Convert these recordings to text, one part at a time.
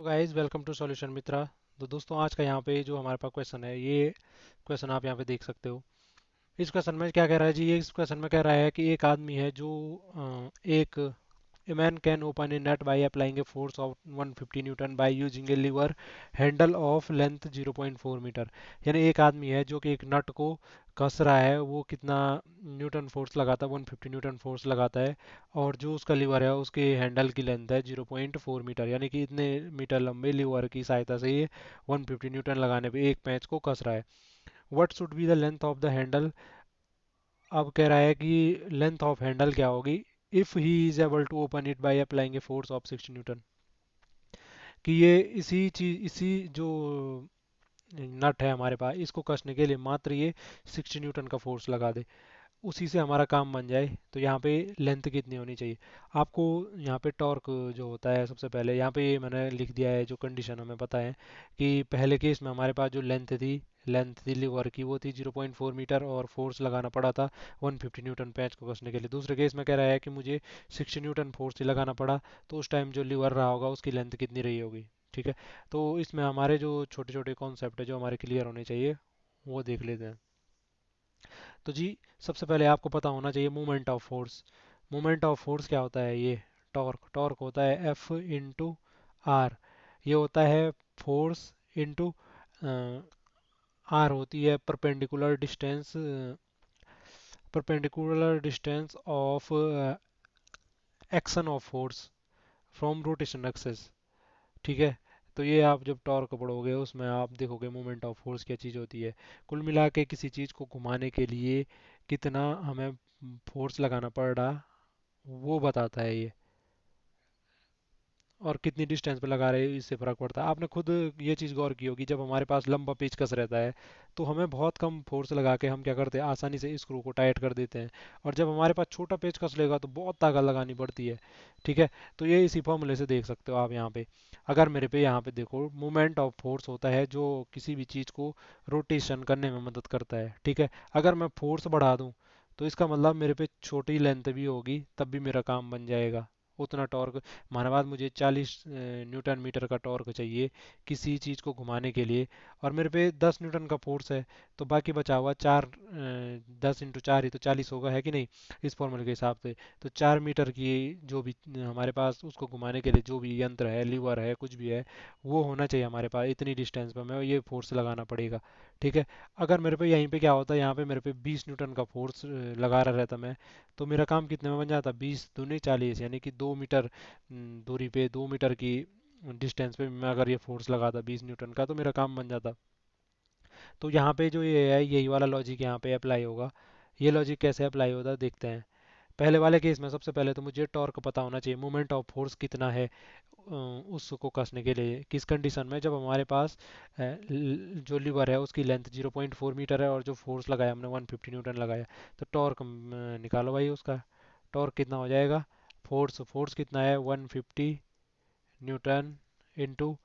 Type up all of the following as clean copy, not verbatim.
Guys welcome to solution मित्रा। तो दोस्तों आज का यहाँ पे जो हमारे पास क्वेश्चन है, ये क्वेश्चन आप यहाँ पे देख सकते हो। इस क्वेश्चन में क्या कह रहा है जी, ये इस क्वेश्चन में कह रहा है कि एक आदमी है जो एक A man can open a nut by applying a force of 150 newton by using a lever handle of length 0.4 metre. यानी एक आदमी है जो कि एक नट को कस रहा है, वो कितना न्यूटन फोर्स लगाता है, 150 न्यूटन फोर्स लगाता है। और जो उसका लीवर है उसके हैंडल की लेंथ है 0.4 मीटर, यानी कि इतने मीटर लंबे लीवर की सहायता से ये 150 न्यूटन लगाने पे एक पैंच को कस रहा है। What should be the length of the handle. अब कह रहा है कि लेंथ ऑफ हैंडल क्या होगी if he is able to open it by applying a force of 60 newton. कि ये इसी जो नट है हमारे पास, इसको कसने के लिए मात्र ये 60 न्यूटन का फोर्स लगा दे, उसी से हमारा काम बन जाए। तो यहाँ पे लेंथ कितनी होनी चाहिए आपको। यहाँ पे टॉर्क जो होता है, सबसे पहले यहाँ पे मैंने लिख दिया है जो कंडीशन हमें पता है कि पहले केस में हमारे पास जो लेंथ थी लीवर की, वो थी 0.4 मीटर और फोर्स लगाना पड़ा था 150 न्यूटन पैच को कसने के लिए। दूसरे केस में कह रहा है कि मुझे 60 न्यूटन फोर्स ही लगाना पड़ा, तो उस टाइम जो लीवर रहा होगा उसकी लेंथ कितनी रही होगी। ठीक है, तो इसमें हमारे जो छोटे छोटे कॉन्सेप्ट है जो हमारे क्लियर होने चाहिए, वो देख लेते हैं। तो जी, सबसे पहले आपको पता होना चाहिए moment of force. Moment of force क्या होता है, ये टॉर्क टॉर्क होता है एफ इंटू आर। ये होता है फोर्स इंटू आर होती है perpendicular distance of action of force from rotation axis. ठीक है, तो ये आप जब टॉर्क पढ़ोगे उसमें आप देखोगे मोमेंट ऑफ फोर्स क्या चीज़ होती है। कुल मिला के किसी चीज़ को घुमाने के लिए कितना हमें फोर्स लगाना पड़ रहा, वो बताता है ये। और कितनी डिस्टेंस पे लगा रहे हैं इससे फ़र्क पड़ता है। आपने खुद ये चीज़ गौर की होगी, जब हमारे पास लंबा पेचकस रहता है तो हमें बहुत कम फोर्स लगा के हम क्या करते हैं, आसानी से स्क्रू को टाइट कर देते हैं। और जब हमारे पास छोटा पेचकस लेगा तो बहुत ताकत लगानी पड़ती है। ठीक है, तो ये इसी फॉर्मूले से देख सकते हो आप यहाँ पे। अगर मेरे पे यहाँ पे देखो, मोमेंट ऑफ फोर्स होता है जो किसी भी चीज़ को रोटेशन करने में मदद करता है। ठीक है, अगर मैं फोर्स बढ़ा दूँ तो इसका मतलब मेरे पे छोटी लेंथ भी होगी तब भी मेरा काम बन जाएगा। उतना टॉर्क, माना बात मुझे 40 न्यूटन मीटर का टॉर्क चाहिए किसी चीज़ को घुमाने के लिए, और मेरे पे 10 न्यूटन का फोर्स है, तो बाकी बचा हुआ 10 इंटू 4 ही तो 40 होगा, है कि नहीं, इस फॉर्मूले के हिसाब से। तो 4 मीटर की जो भी हमारे पास उसको घुमाने के लिए जो भी यंत्र है, लीवर है, कुछ भी है, वो होना चाहिए हमारे पास। इतनी डिस्टेंस पर हमें ये फोर्स लगाना पड़ेगा। ठीक है, अगर मेरे पे यहीं पे क्या होता है, यहाँ पे मेरे पे 20 न्यूटन का फोर्स लगा रहा रहता मैं, तो मेरा काम कितने में बन जाता, 20 दूनी 40, यानी कि 2 मीटर दूरी पे, 2 मीटर की डिस्टेंस पे मैं अगर ये फोर्स लगाता 20 न्यूटन का, तो मेरा काम बन जाता। तो यहाँ पे जो ये है, यही वाला लॉजिक यहाँ पे अप्लाई होगा। ये लॉजिक कैसे अप्लाई होता है देखते हैं। पहले वाले केस में सबसे पहले तो मुझे टॉर्क पता होना चाहिए, मोमेंट ऑफ फोर्स कितना है उसको कसने के लिए, किस कंडीशन में, जब हमारे पास जो लीवर है उसकी लेंथ 0.4 मीटर है और जो फोर्स लगाया हमने 150 न्यूटन लगाया। तो टॉर्क निकालो भाई उसका। टॉर्क कितना हो जाएगा, फोर्स फोर्स कितना है 150 न्यूटन इंटू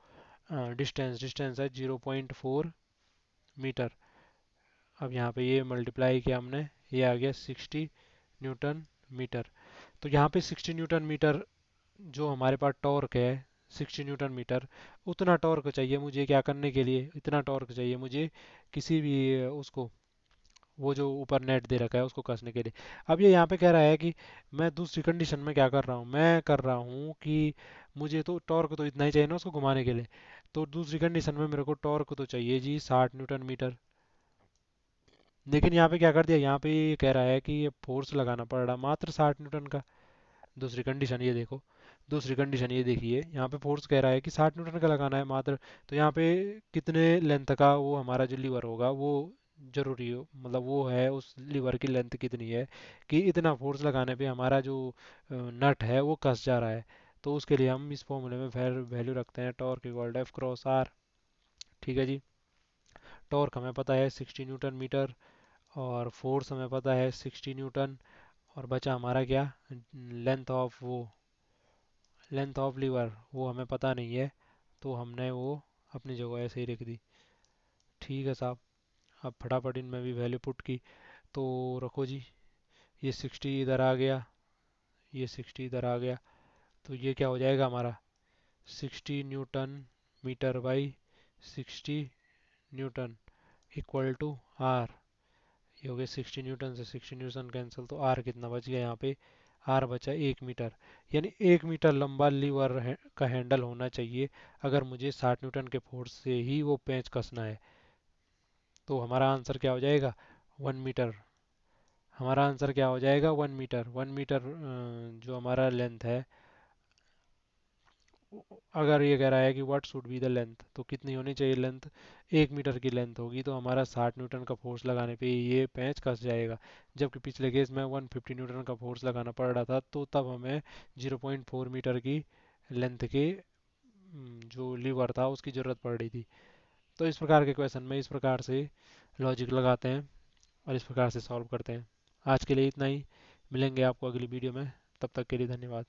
डिस्टेंस, डिस्टेंस है 0.4 मीटर। अब यहाँ पे ये मल्टीप्लाई किया हमने, ये आ गया 60 न्यूटन मीटर। तो यहाँ पे 60 न्यूटन मीटर जो हमारे पास टॉर्क है, 60 न्यूटन मीटर, उतना टॉर्क चाहिए मुझे क्या करने के लिए, इतना टॉर्क चाहिए मुझे किसी भी उसको, वो जो ऊपर नेट दे रखा है उसको कसने के लिए। अब ये यहाँ पे कह रहा है कि मैं दूसरी कंडीशन में क्या कर रहा हूँ, मैं कर रहा हूँ कि मुझे तो टॉर्क तो इतना ही चाहिए ना उसको घुमाने के लिए। तो दूसरी कंडीशन में मेरे को टॉर्क तो चाहिए जी 60 न्यूटन मीटर। लेकिन यहाँ पे क्या कर दिया, यहाँ पे ये कह रहा है कि ये फोर्स लगाना पड़ रहा मात्र 60 न्यूटन का। दूसरी कंडीशन ये देखो, दूसरी कंडीशन ये देखिए, यहाँ पे फोर्स कह रहा है कि 60 न्यूटन का लगाना है मात्र। तो यहाँ पे कितने लेंथ का वो हमारा जो लीवर होगा वो जरूरी हो, मतलब वो है उस लीवर की लेंथ कितनी है कि इतना फोर्स लगाने पे हमारा जो नट है वो कस जा रहा है। तो उसके लिए हम इस फॉर्मूले में वैल्यू रखते हैं torque equal to f cross r. ठीक है जी, टॉर्क हमें पता है 60 न्यूटन मीटर, और फोर्स हमें पता है 60 न्यूटन, और बचा हमारा क्या, लेंथ ऑफ वो, लेंथ ऑफ लीवर वो हमें पता नहीं है, तो हमने वो अपनी जगह ऐसे ही रख दी। ठीक है साहब, अब फटाफट इनमें भी वैल्यू पुट की। तो रखो जी, ये 60 इधर आ गया, ये 60 इधर आ गया, तो ये क्या हो जाएगा हमारा, 60 newton metre by 60 newton equal to r. ये हो गया 60 न्यूटन से 60 न्यूटन कैंसिल, तो आर कितना बच गया यहाँ पे? आर बचा 1 मीटर। यानी 1 मीटर लंबा लीवर का हैंडल होना चाहिए अगर मुझे 60 न्यूटन के फोर्स से ही वो पेंच कसना है। तो हमारा आंसर क्या हो जाएगा? 1 मीटर। हमारा आंसर क्या हो जाएगा? 1 मीटर। 1 मीटर जो हमारा लेंथ है, अगर ये कह रहा है कि what should be the length, तो कितनी होनी चाहिए लेंथ? 1 मीटर की लेंथ होगी, तो हमारा 60 न्यूटन का फोर्स लगाने पे ये पेंच कस जाएगा। जबकि पिछले केस में 150 न्यूटन का फोर्स लगाना पड़ रहा था, तो तब हमें 0.4 मीटर की लेंथ के जो लीवर था उसकी ज़रूरत पड़ रही थी। तो इस प्रकार के क्वेश्चन में इस प्रकार से लॉजिक लगाते हैं और इस प्रकार से सॉल्व करते हैं। आज के लिए इतना ही। मिलेंगे आपको अगली वीडियो में। तब तक के लिए धन्यवाद।